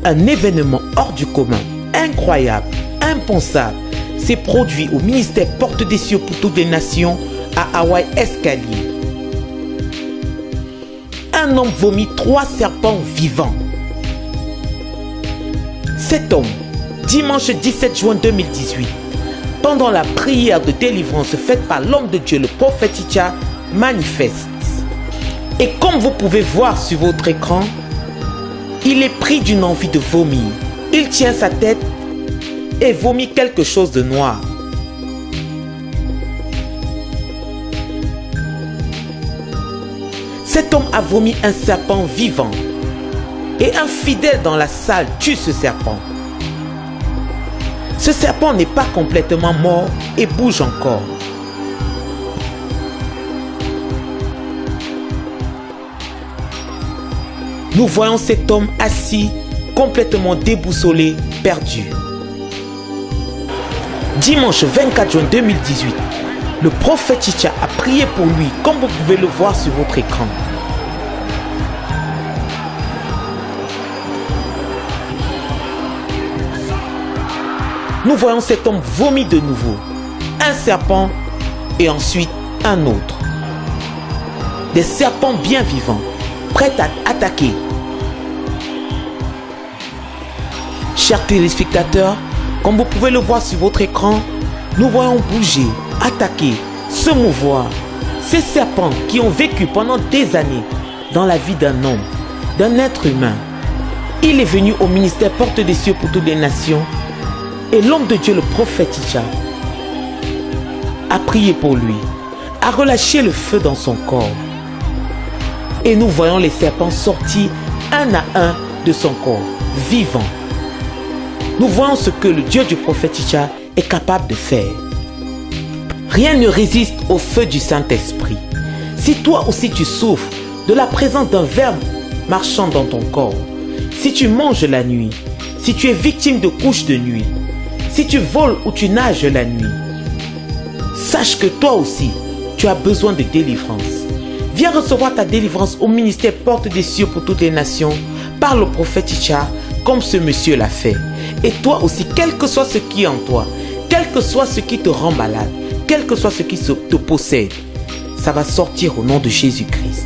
Un événement hors du commun, incroyable, impensable, s'est produit au ministère Porte des Cieux pour toutes les nations à Hawaï Escalier. Un homme vomit 3 serpents vivants. Cet homme, dimanche 17 juin 2018, pendant la prière de délivrance faite par l'homme de Dieu, le prophète Icha, manifeste. Et comme vous pouvez voir sur votre écran, il est pris d'une envie de vomir. Il tient sa tête et vomit quelque chose de noir. Cet homme a vomi un serpent vivant. Et un fidèle dans la salle tue ce serpent. Ce serpent n'est pas complètement mort et bouge encore. Nous voyons cet homme assis, complètement déboussolé, perdu. Dimanche 24 juin 2018, le prophète Icha a prié pour lui, comme vous pouvez le voir sur votre écran. Nous voyons cet homme vomir de nouveau, un serpent et ensuite un autre. Des serpents bien vivants, prêts à attaquer. Chers téléspectateurs, comme vous pouvez le voir sur votre écran, nous voyons bouger, attaquer, se mouvoir. Ces serpents qui ont vécu pendant des années dans la vie d'un homme, d'un être humain. Il est venu au ministère Porte des Cieux pour toutes les nations. Et l'homme de Dieu, le prophète Icha, a prié pour lui, a relâché le feu dans son corps. Et nous voyons les serpents sortir un à un de son corps, vivants. Nous voyons ce que le Dieu du prophète Icha est capable de faire. Rien ne résiste au feu du Saint-Esprit. Si toi aussi tu souffres de la présence d'un verbe marchand dans ton corps, si tu manges la nuit, si tu es victime de couches de nuit, si tu voles ou tu nages la nuit, sache que toi aussi, tu as besoin de délivrance. Viens recevoir ta délivrance au ministère Porte des Cieux pour toutes les nations par le prophète Icha, comme ce monsieur l'a fait. Et toi aussi, quel que soit ce qui est en toi, quel que soit ce qui te rend malade, quel que soit ce qui te possède, ça va sortir au nom de Jésus-Christ.